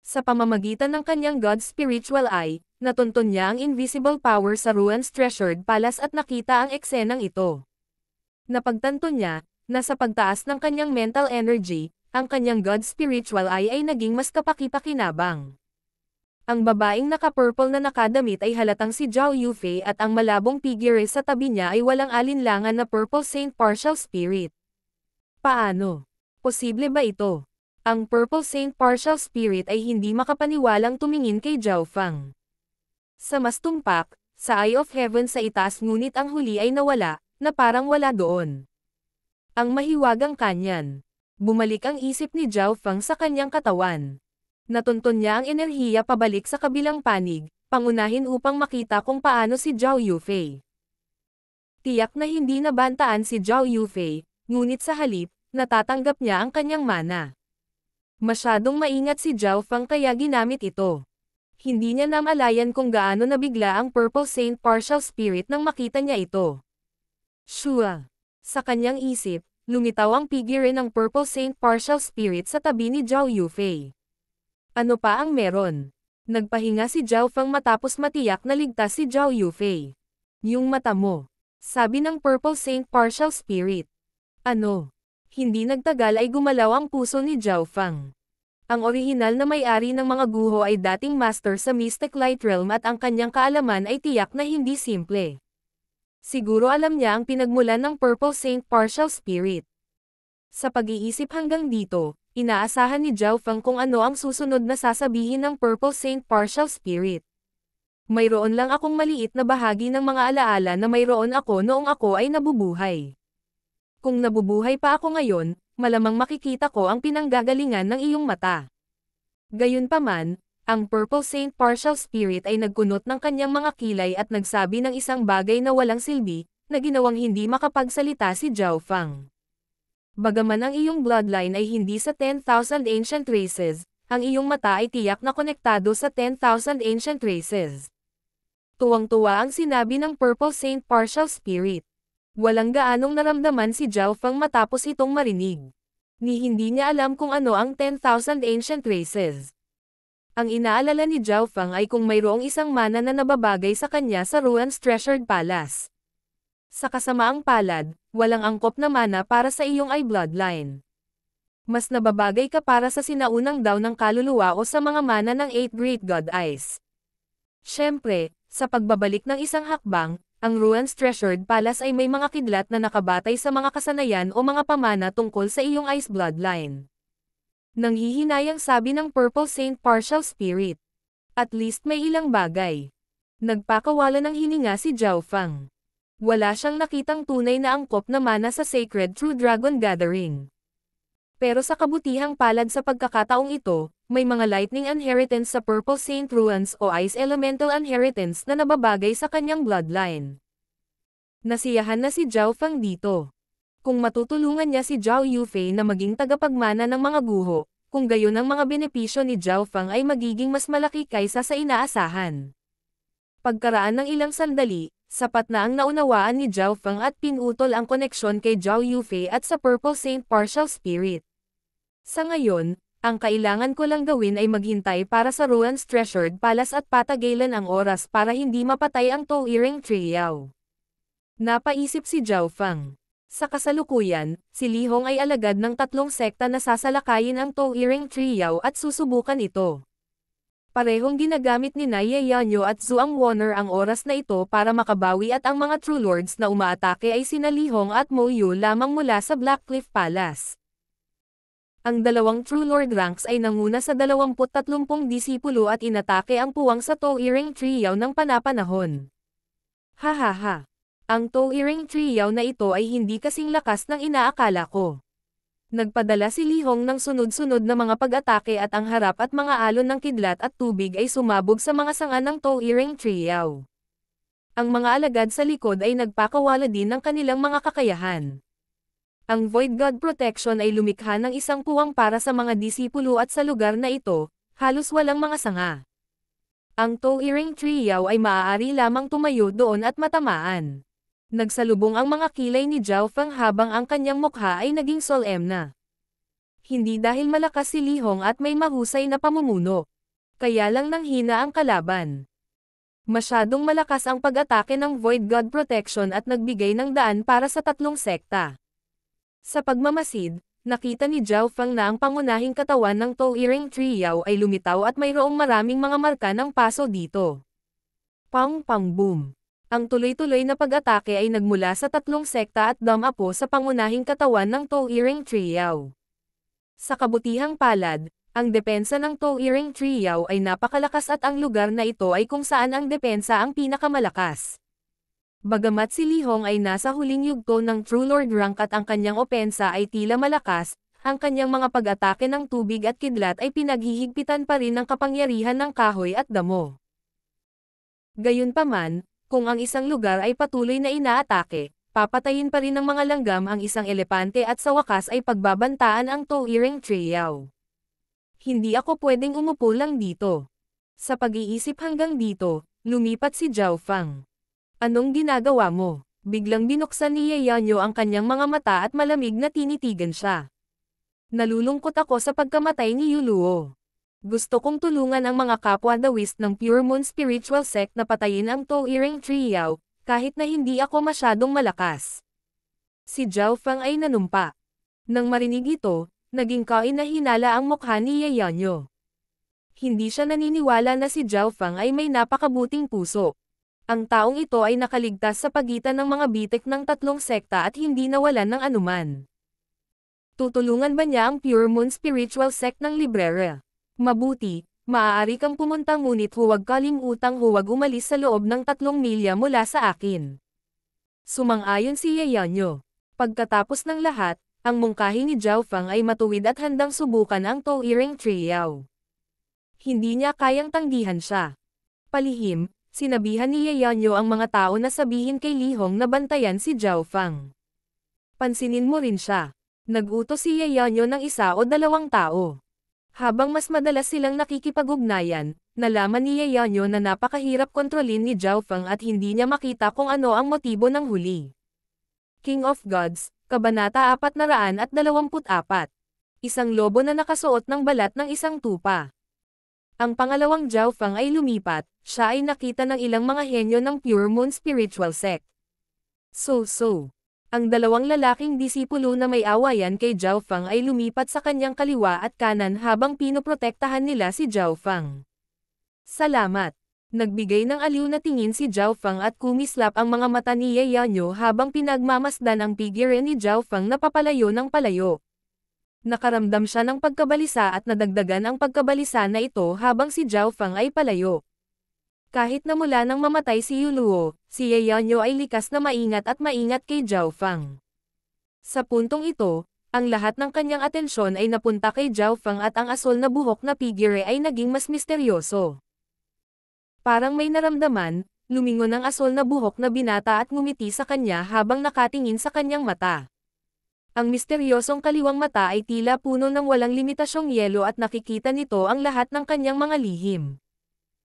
Sa pamamagitan ng kanyang God's Spiritual Eye, natunton niya ang invisible power sa Ruan's Treasured Palace at nakita ang eksenang ito. Napagtanto niya, na sa pagtaas ng kanyang mental energy, ang kanyang God's Spiritual Eye ay naging mas kapaki-pakinabang. Ang babaeng naka-purple na nakadamit ay halatang si Zhao Yufei at ang malabong figure sa tabi niya ay walang alinlangan na Purple Saint Partial Spirit. Paano? Posible ba ito? Ang Purple Saint Partial Spirit ay hindi makapaniwalang tumingin kay Zhao Fang. Sa mas tumpak, sa Eye of Heaven sa itaas ngunit ang huli ay nawala, na parang wala doon. Ang mahiwagang kanyan. Bumalik ang isip ni Zhao Fang sa kanyang katawan. Natunton niya ang enerhiya pabalik sa kabilang panig, pangunahin upang makita kung paano si Zhao Yufei. Tiyak na hindi nabantaan si Zhao Yufei, ngunit sa halip, natatanggap niya ang kanyang mana. Masyadong maingat si Zhao Fang kaya ginamit ito. Hindi niya namalayan kung gaano nabigla ang Purple Saint Partial Spirit nang makita niya ito. Shua. Sa kanyang isip, lumitaw ang figure ng Purple Saint Partial Spirit sa tabi ni Zhao Yufei. Ano pa ang meron? Nagpahinga si Zhao Fang matapos matiyak na ligtas si Zhao Yufei. Yung mata mo. Sabi ng Purple Saint Partial Spirit. Ano? Hindi nagtagal ay gumalaw ang puso ni Zhao Fang. Ang orihinal na may-ari ng mga guho ay dating master sa Mystic Light Realm at ang kanyang kaalaman ay tiyak na hindi simple. Siguro alam niya ang pinagmulan ng Purple Saint Partial Spirit. Sa pag-iisip hanggang dito, inaasahan ni Zhao Fang kung ano ang susunod na sasabihin ng Purple Saint Partial Spirit. Mayroon lang akong maliit na bahagi ng mga alaala na mayroon ako noong ako ay nabubuhay. Kung nabubuhay pa ako ngayon, malamang makikita ko ang pinanggagalingan ng iyong mata. Gayunpaman, ang Purple Saint Partial Spirit ay nagkunot ng kanyang mga kilay at nagsabi ng isang bagay na walang silbi, na ginawang hindi makapagsalita si Zhao Fang. Bagaman ang iyong bloodline ay hindi sa 10,000 ancient races, ang iyong mata ay tiyak na konektado sa 10,000 ancient races. Tuwang-tuwa ang sinabi ng Purple Saint Partial Spirit. Walang gaanong naramdaman si Zhao Fang matapos itong marinig. Ni hindi niya alam kung ano ang 10,000 ancient races. Ang inaalala ni Zhao Fang ay kung mayroong isang mana na nababagay sa kanya sa Ruan's Treasured Palace. Sa kasamaang palad, walang angkop na mana para sa iyong eye bloodline. Mas nababagay ka para sa sinaunang daw ng kaluluwa o sa mga mana ng 8 Great God Eyes. Siyempre, sa pagbabalik ng isang hakbang, ang Ruan's Treasured Palace ay may mga kidlat na nakabatay sa mga kasanayan o mga pamana tungkol sa iyong ice bloodline. Nanghihinayang sabi ng Purple Saint Partial Spirit. At least may ilang bagay. Nagpakawala ng hininga si Zhao Fang. Wala siyang nakitang tunay na angkop na mana sa Sacred True Dragon Gathering. Pero sa kabutihang palad sa pagkakataong ito, may mga lightning inheritance sa Purple Saint Ruans o Ice Elemental inheritance na nababagay sa kanyang bloodline. Nasiyahan na si Zhao Fang dito. Kung matutulungan niya si Zhao Yufei na maging tagapagmana ng mga guho, kung gayon ang mga benepisyo ni Zhao Fang ay magiging mas malaki kaysa sa inaasahan. Pagkaraan ng ilang sandali, sapat na ang naunawaan ni Zhao Fang at pinutol ang koneksyon kay Zhao Yufei at sa Purple Saint Partial Spirit. Sa ngayon, ang kailangan ko lang gawin ay maghintay para sa Ruan's Treasured Palace at patagalan ang oras para hindi mapatay ang Touring Trio. Napaisip si Zhao Fang. Sa kasalukuyan, si Li Hong ay alagad ng 3 sekta na sasalakayin ang Touring Trio at susubukan ito. Parehong ginagamit ni Ye Yanyo at Zhuang Wonner ang oras na ito para makabawi at ang mga True Lords na umaatake ay sina Li Hong at Mo Yu lamang mula sa Blackcliff Palace. Ang dalawang True Lord ranks ay nanguna sa 20-30 disipulo at inatake ang puwang sa Touring Trio ng panapanahon. Hahaha. Ang Touring Trio na ito ay hindi kasing lakas ng inaakala ko. Nagpadala si Li Hong ng sunod-sunod na mga pag-atake at ang harap at mga alon ng kidlat at tubig ay sumabog sa mga sanga ng Touring Trio. Ang mga alagad sa likod ay nagpakawala din ng kanilang mga kakayahan. Ang Void God Protection ay lumikha ng isang puwang para sa mga disipulo at sa lugar na ito, halos walang mga sanga. Ang Touring Trio ay maaari lamang tumayo doon at matamaan. Nagsalubong ang mga kilay ni Zhao Fang habang ang kanyang mukha ay naging solemna. Hindi dahil malakas si Li Hong at may mahusay na pamumuno. Kaya lang nanghina ang kalaban. Masyadong malakas ang pag-atake ng Void God Protection at nagbigay ng daan para sa 3 sekta. Sa pagmamasid, nakita ni Zhao Fang na ang pangunahing katawan ng Touring Trio ay lumitaw at mayroong maraming mga marka ng paso dito. Pang-pang-boom. Ang tuloy-tuloy na pag-atake ay nagmula sa 3 sekta at dumapo sa pangunahing katawan ng Touring Trio. Sa kabutihang palad, ang depensa ng Toiring Trio ay napakalakas at ang lugar na ito ay kung saan ang depensa ang pinakamalakas. Bagamat si Li Hong ay nasa huling yugto ng True Lord rank at ang kanyang opensa ay tila malakas, ang kanyang mga pag-atake ng tubig at kidlat ay pinaghihigpitan pa rin ng kapangyarihan ng kahoy at damo. Gayunpaman, kung ang isang lugar ay patuloy na inaatake, papatayin pa rin ng mga langgam ang isang elepante at sa wakas ay pagbabantaan ang Toiring Trio. Hindi ako pwedeng umupo lang dito. Sa pag-iisip hanggang dito, lumipat si Zhao Fang. Anong ginagawa mo? Biglang binuksan ni Ye Yanyo ang kanyang mga mata at malamig na tinitigan siya. Nalulungkot ako sa pagkamatay ni Yuluo. Gusto kong tulungan ang mga kapwa Taoist ng Pure Moon Spiritual Sect na patayin ang Toiring Trio, kahit na hindi ako masyadong malakas. Si Zhao Fang ay nanumpa. Nang marinig ito, naging kainahinala ang mukha ni Ye Yanyo. Hindi siya naniniwala na si Zhao Fang ay may napakabuting puso. Ang taong ito ay nakaligtas sa pagitan ng mga bitik ng tatlong sekta at hindi nawalan ng anuman. Tutulungan ba niya ang Pure Moon Spiritual Sect ng Librera? Mabuti, maaari kang pumunta ngunit huwag kalimutang huwag umalis sa loob ng 3 milya mula sa akin. Sumang-ayon si Ye Yanyo. Pagkatapos ng lahat, ang mungkahi ni Zhao Fang ay matuwid at handang subukan ang Toiring Trio. Hindi niya kayang tanggihan siya. Palihim, sinabihan ni Ye Yanyo ang mga tao na sabihin kay Li Hong na bantayan si Zhao Fang. Pansinin mo rin siya. Nag-utos si Ye Yanyo ng 1 o 2 tao. Habang mas madalas silang nakikipag-ugnayan, nalaman ni Ye Yanyo na napakahirap kontrolin ni Zhao Fang at hindi niya makita kung ano ang motibo ng huli. King of Gods, Kabanata 424. Isang lobo na nakasuot ng balat ng isang tupa. Ang pangalawang Zhao Fang ay lumipat, siya ay nakita ng ilang mga henyo ng Pure Moon Spiritual Sect. Ang 2 lalaking disipulo na may awayan kay Zhao Fang ay lumipat sa kanyang kaliwa at kanan habang pinoprotektahan nila si Zhao Fang. Salamat! Nagbigay ng aliw na tingin si Zhao Fang at kumislap ang mga mata ni Ye Yanyo habang pinagmamasdan ang figure ni Zhao Fang na papalayo ng palayo. Nakaramdam siya ng pagkabalisa at nadagdagan ang pagkabalisa na ito habang si Zhao Fang ay palayo. Kahit na mula nang mamatay si Yuluo, si Ye Yanyo ay likas na maingat kay Zhao Fang. Sa puntong ito, ang lahat ng kanyang atensyon ay napunta kay Zhao Fang at ang asol na buhok na figure ay naging mas misteryoso. Parang may naramdaman, lumingon ang asol na buhok na binata at ngumiti sa kanya habang nakatingin sa kanyang mata. Ang misteryosong kaliwang mata ay tila puno ng walang limitasyong yelo at nakikita nito ang lahat ng kanyang mga lihim.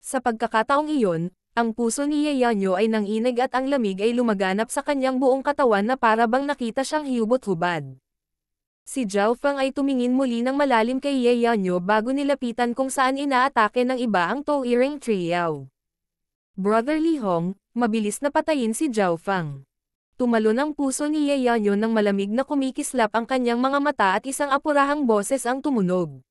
Sa pagkakataong iyon, ang puso ni Ye Yanyo ay nanginig at ang lamig ay lumaganap sa kanyang buong katawan na para bang nakita siyang hiyubot-hubad. Si Zhao Fang ay tumingin muli ng malalim kay Ye Yanyo bago nilapitan kung saan inaatake ng iba ang Toiring Trio. Brother Li Hong, mabilis na patayin si Zhao Fang. Tumalon ang puso ni Ye Yanyo ng malamig na kumikislap ang kanyang mga mata at isang apurahang boses ang tumunog.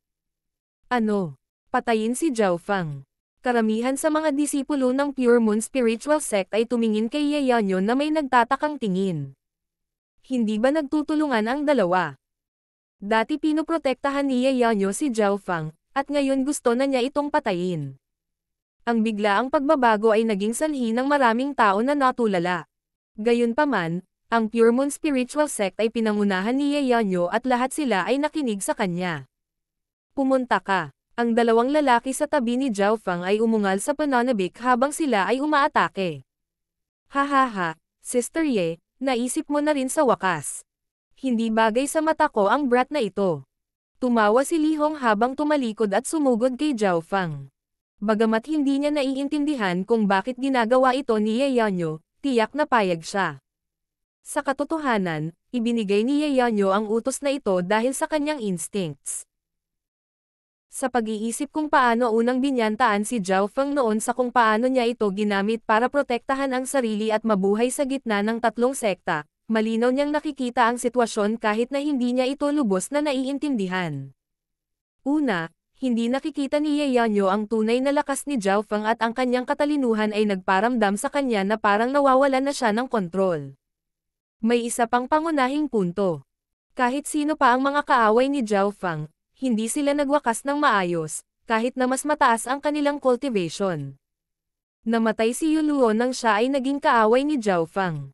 Ano? Patayin si Zhao Fang. Karamihan sa mga disipulo ng Pure Moon Spiritual Sect ay tumingin kay Ye Yanyo na may nagtatakang tingin. Hindi ba nagtutulungan ang dalawa? Dati pinoprotektahan ni Ye Yanyo si Zhao Fang, at ngayon gusto na niya itong patayin. Ang biglaang pagbabago ay naging sanhi ng maraming tao na natulala. Gayunpaman, ang Pure Moon Spiritual Sect ay pinangunahan ni Ye Yanyo at lahat sila ay nakinig sa kanya. Pumunta ka. Ang 2 lalaki sa tabi ni Zhao Fang ay umungal sa pananabik habang sila ay umaatake. Hahaha, Sister Ye, naisip mo na rin sa wakas. Hindi bagay sa mata ko ang brat na ito. Tumawa si Li Hong habang tumalikod at sumugod kay Zhao Fang. Bagamat hindi niya naiintindihan kung bakit ginagawa ito ni Ye Yanyo, tiyak na payag siya. Sa katotohanan, ibinigay ni Ye Yanyo ang utos na ito dahil sa kanyang instincts. Sa pag-iisip kung paano unang binyantaan si Zhao Fang noon sa kung paano niya ito ginamit para protektahan ang sarili at mabuhay sa gitna ng 3 sekta, malinaw niyang nakikita ang sitwasyon kahit na hindi niya ito lubos na naiintindihan. Una, hindi nakikita ni Ye Yanyo ang tunay na lakas ni Zhao Fang at ang kanyang katalinuhan ay nagparamdam sa kanya na parang nawawalan na siya ng kontrol. May isa pang pangunahing punto. Kahit sino pa ang mga kaaway ni Zhao Fang, hindi sila nagwakas ng maayos, kahit na mas mataas ang kanilang cultivation. Namatay si Yuluo nang siya ay naging kaaway ni Zhao Fang.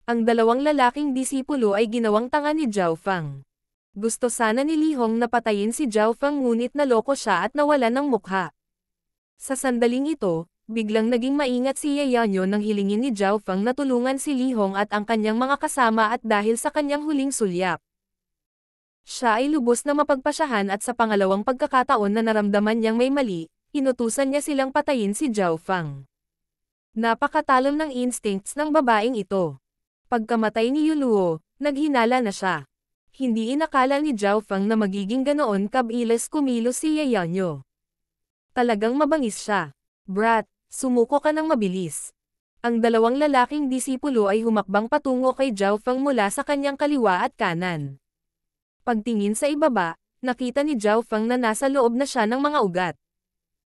Ang dalawang lalaking disipulo ay ginawang tanga ni Zhao Fang. Gusto sana ni Li Hong na patayin si Zhao Fang ngunit naloko siya at nawalan ng mukha. Sa sandaling ito, biglang naging maingat si Ye Yanyo nang hilingin ni Zhao Fang na tulungan si Li Hong at ang kanyang mga kasama at dahil sa kanyang huling sulyap. Siya ay lubos na mapagpasyahan at sa pangalawang pagkakataon na naramdaman niyang may mali, inutusan niya silang patayin si Zhao Fang. Napakatalom ng instincts ng babaeng ito. Pagkamatay ni Yuluo, naghinala na siya. Hindi inakala ni Zhao Fang na magiging ganoon kabilis kumilos si Ye Yanyo. Talagang mabangis siya. Brat, sumuko ka ng mabilis. Ang dalawang lalaking disipulo ay humakbang patungo kay Zhao Fang mula sa kanyang kaliwa at kanan. Pagtingin sa ibaba, nakita ni Zhao Fang na nasa loob na siya ng mga ugat.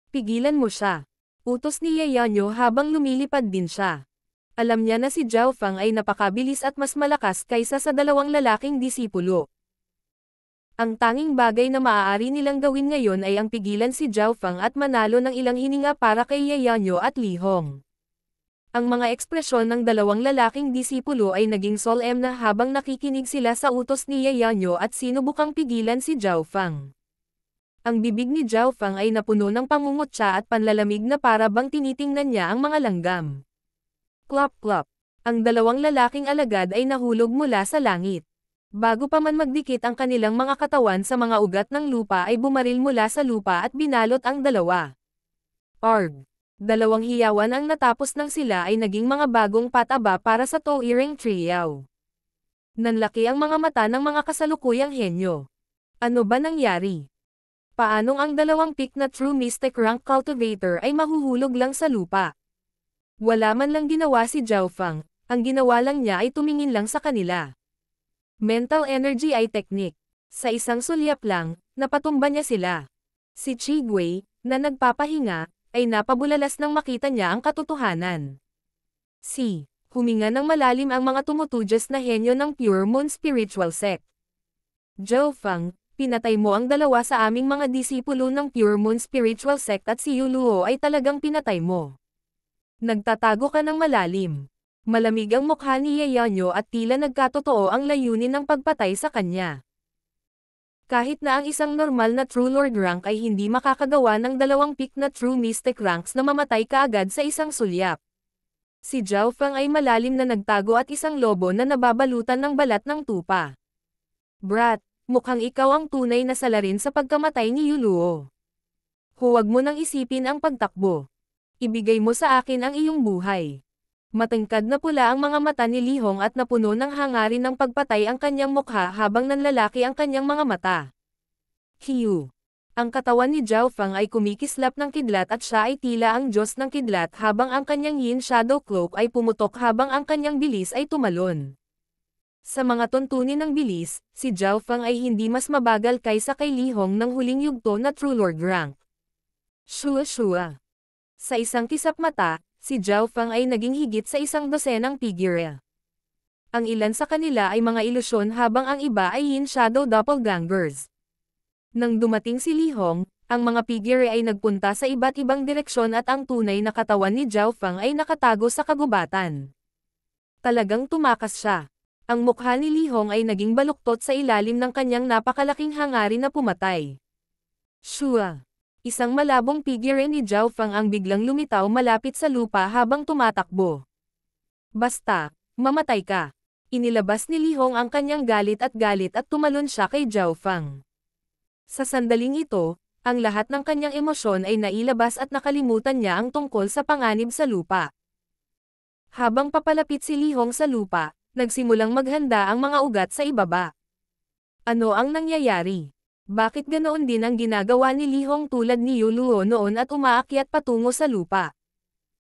Pigilan mo siya. Utos ni Ye Yanyo habang lumilipad din siya. Alam niya na si Zhao Fang ay napakabilis at mas malakas kaysa sa dalawang lalaking disipulo. Ang tanging bagay na maaari nilang gawin ngayon ay ang pigilan si Zhao Fang at manalo ng ilang hininga para kay Ye Yanyo at Li Hong. Ang mga ekspresyon ng dalawang lalaking disipulo ay naging solemn na habang nakikinig sila sa utos ni Ye Yanyo at sinubukang pigilan si Zhao Fang. Ang bibig ni Zhao Fang ay napuno ng pangungutya at panlalamig na para bang tinitingnan niya ang mga langgam. Klop klop. Ang dalawang lalaking alagad ay nahulog mula sa langit. Bago pa man magdikit ang kanilang mga katawan sa mga ugat ng lupa ay bumaril mula sa lupa at binalot ang dalawa. Arg! Dalawang hiyawan ang natapos nang sila ay naging mga bagong pataba para sa Touring Trio. Nanlaki ang mga mata ng mga kasalukuyang henyo. Ano ba nangyari? Paanong ang dalawang pick na True Mystic Rank Cultivator ay mahuhulog lang sa lupa? Wala man lang ginawa si Zhao Fang, ang ginawa lang niya ay tumingin lang sa kanila. Mental energy ay teknik. Sa isang sulyap lang, napatumba niya sila. Si Chigwei, na nagpapahinga, ay napabulalas nang makita niya ang katotohanan. Huminga ng malalim ang mga tumutudyas na henyo ng Pure Moon Spiritual Sect. Zhao Fang, pinatay mo ang dalawa sa aming mga disipulo ng Pure Moon Spiritual Sect at si Yuluo ay talagang pinatay mo. Nagtatago ka ng malalim. Malamig ang mukha ni Ye Yanyo at tila nagkatotoo ang layunin ng pagpatay sa kanya. Kahit na ang isang normal na True Lord rank ay hindi makakagawa ng dalawang pick na True Mystic ranks na mamatay kaagad sa isang sulyap. Si Zhao Fang ay malalim na nagtago at isang lobo na nababalutan ng balat ng tupa. Brat, mukhang ikaw ang tunay na salarin sa pagkamatay ni Yuluo. Huwag mo nang isipin ang pagtakbo. Ibigay mo sa akin ang iyong buhay. Matingkad na pula ang mga mata ni Li Hong at napuno ng hangarin ng pagpatay ang kanyang mukha habang nanlalaki ang kanyang mga mata. Hiu. Ang katawan ni Zhao Fang ay kumikislap ng kidlat at siya ay tila ang Diyos ng kidlat habang ang kanyang Yin Shadow Cloak ay pumutok habang ang kanyang bilis ay tumalon. Sa mga tuntunin ng bilis, si Zhao Fang ay hindi mas mabagal kaysa kay Li Hong ng huling yugto na True Lord rank. Shua shua. Sa isang kisap mata, si Zhao Fang ay naging higit sa isang dosenang figure. Ang ilan sa kanila ay mga ilusyon habang ang iba ay Yin Shadow Doppelgangers. Nang dumating si Li Hong, ang mga figure ay nagpunta sa iba't ibang direksyon at ang tunay na katawan ni Zhao Fang ay nakatago sa kagubatan. Talagang tumakas siya. Ang mukha ni Li Hong ay naging baluktot sa ilalim ng kanyang napakalaking hangarin na pumatay. Shua. Isang malabong figure ni Zhao Fang ang biglang lumitaw malapit sa lupa habang tumatakbo. Basta, mamatay ka. Inilabas ni Li Hong ang kanyang galit at tumalon siya kay Zhao Fang. Sa sandaling ito, ang lahat ng kanyang emosyon ay nailabas at nakalimutan niya ang tungkol sa panganib sa lupa. Habang papalapit si Li Hong sa lupa, nagsimulang maghanda ang mga ugat sa ibaba. Ano ang nangyayari? Bakit ganoon din ang ginagawa ni Li Hong tulad ni Yuluo noon at umaakyat patungo sa lupa?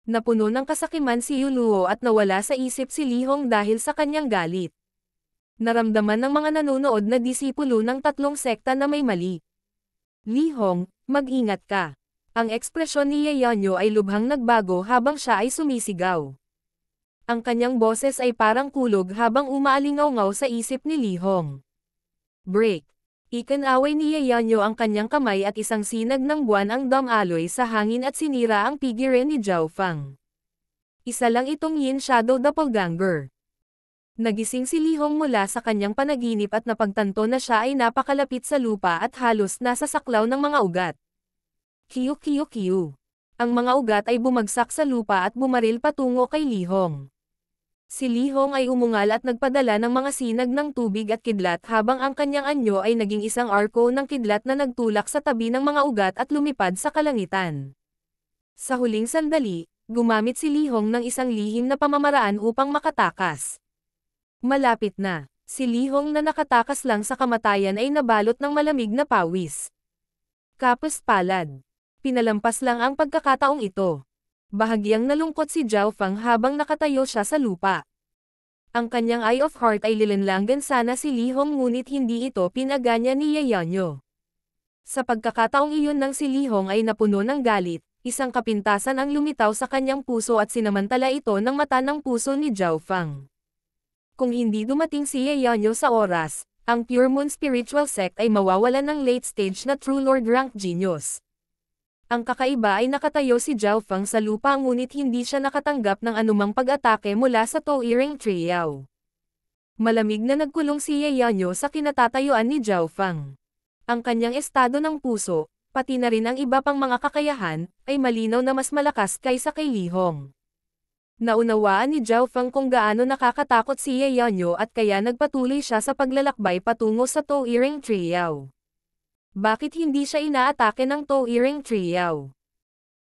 Napuno ng kasakiman si Yuluo at nawala sa isip si Li Hong dahil sa kanyang galit. Naramdaman ng mga nanonood na disipulo ng tatlong sekta na may mali. Li Hong, mag-ingat ka. Ang ekspresyon ni Ye Yanyo ay lubhang nagbago habang siya ay sumisigaw. Ang kanyang boses ay parang kulog habang umaalingaw-ngaw sa isip ni Lihong. Break. Ikinaway ni Yayanyo ang kanyang kamay at isang sinag ng buwan ang dumaloy sa hangin at sinira ang pigiran ni Zhao Fang. Isa lang itong Yin Shadow Doppelganger. Nagising si Lihong mula sa kanyang panaginip at napagtanto na siya ay napakalapit sa lupa at halos nasa saklaw ng mga ugat. Kiu kiu kiu. Ang mga ugat ay bumagsak sa lupa at bumaril patungo kay Lihong. Si Lihong ay umungal at nagpadala ng mga sinag ng tubig at kidlat habang ang kanyang anyo ay naging isang arko ng kidlat na nagtulak sa tabi ng mga ugat at lumipad sa kalangitan. Sa huling sandali, gumamit si Lihong ng isang lihim na pamamaraan upang makatakas. Malapit na, si Lihong na nakatakas lang sa kamatayan ay nabalot ng malamig na pawis. Kapos palad. Pinalampas lang ang pagkakataong ito. Bahagyang nalungkot si Zhao Fang habang nakatayo siya sa lupa. Ang kanyang Eye of Heart ay lilinlangan sana si Lihong ngunit hindi ito pinaganya ni Yayanyo. Sa pagkakataong iyon nang si Lihong ay napuno ng galit, isang kapintasan ang lumitaw sa kanyang puso at sinamantala ito ng mata ng puso ni Zhao Fang. Kung hindi dumating si Yayanyo sa oras, ang Pure Moon Spiritual Sect ay mawawalan ng late stage na True Lord Rank Genius. Ang kakaiba ay nakatayo si Zhao Fang sa lupa ngunit hindi siya nakatanggap ng anumang pag-atake mula sa Touring Triao. Malamig na nagkulong si Yayanyo sa kinatatayuan ni Zhao Fang. Ang kanyang estado ng puso, pati na rin ang iba pang mga kakayahan, ay malinaw na mas malakas kaysa kay Lihong. Naunawaan ni Zhao Fang kung gaano nakakatakot si Yayanyo at kaya nagpatuloy siya sa paglalakbay patungo sa Touring Triao. Bakit hindi siya inaatake ng Touring Triao?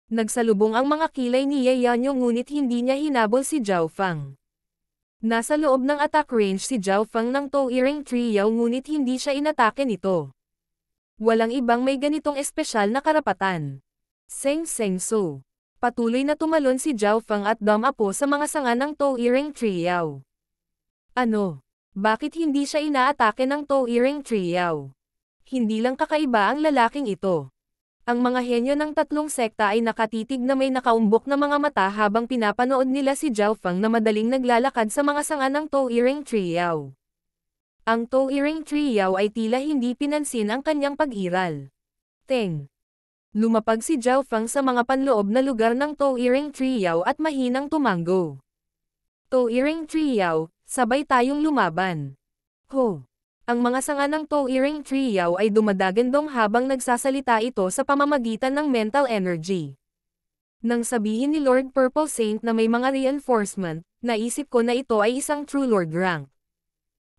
Nagsalubong ang mga kilay ni Yayanyo ngunit hindi niya hinabol si Zhao Fang. Nasa loob ng attack range si Zhao Fang ng Touring Triao ngunit hindi siya inatake nito. Walang ibang may ganitong espesyal na karapatan. Seng Seng So. Patuloy na tumalon si Zhao Fang at dumapo sa mga sanga ng Touring Triao. Ano? Bakit hindi siya inaatake ng Touring Triao? Hindi lang kakaiba ang lalaking ito. Ang mga henyo ng tatlong sekta ay nakatitig na may nakaumbok na mga mata habang pinapanood nila si Zhao Fang na madaling naglalakad sa mga sanga ng Touring Triao. Ang Touring Triao ay tila hindi pinansin ang kanyang pag-iral. Teng. Lumapag si Zhao Fang sa mga panloob na lugar ng Touring Triao at mahinang tumanggo. Touring Triao, sabay tayong lumaban. Ho! Ang mga sanga ng Touring Triao ay dumadagandong habang nagsasalita ito sa pamamagitan ng mental energy. Nang sabihin ni Lord Purple Saint na may mga reinforcement, naisip ko na ito ay isang True Lord rank.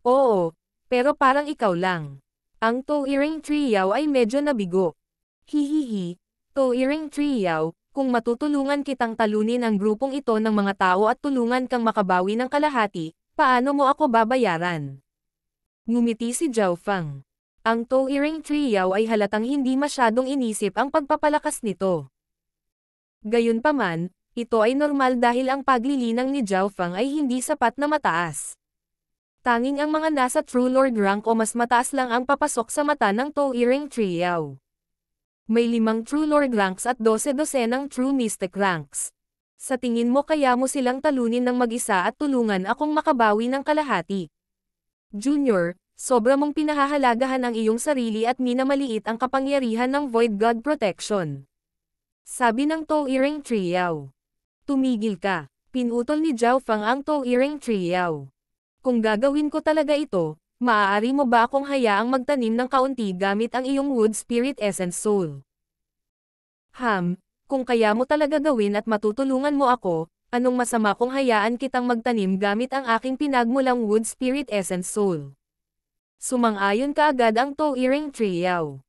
Oo, pero parang ikaw lang. Ang Touring Triao ay medyo nabigo. Hihihi, Touring Triao, kung matutulungan kitang talunin ang grupong ito ng mga tao at tulungan kang makabawi ng kalahati, paano mo ako babayaran? Ngumiti si Zhao Fang. Ang Touring Triao ay halatang hindi masyadong inisip ang pagpapalakas nito. Gayunpaman, ito ay normal dahil ang paglilinang ni Zhao Fang ay hindi sapat na mataas. Tanging ang mga nasa True Lord rank o mas mataas lang ang papasok sa mata ng Touring Triao. May 5 True Lord ranks at 12 True Mystic ranks. Sa tingin mo kaya mo silang talunin ng mag-isa at tulungan akong makabawi ng kalahati? Junior, sobra mong pinahahalagahan ang iyong sarili at minamaliit ang kapangyarihan ng Void God Protection. Sabi ng Touring Triao. Tumigil ka. Pinutol ni Zhao Fang ang Touring Triao. Kung gagawin ko talaga ito, maaari mo ba akong hayaang magtanim ng kaunti gamit ang iyong Wood Spirit Essence Soul? Kung kaya mo talaga gawin at matutulungan mo ako, anong masama kung hayaan kitang magtanim gamit ang aking pinagmulang Wood Spirit Essence Soul? Sumang-ayon kaagad ang Touring Triao.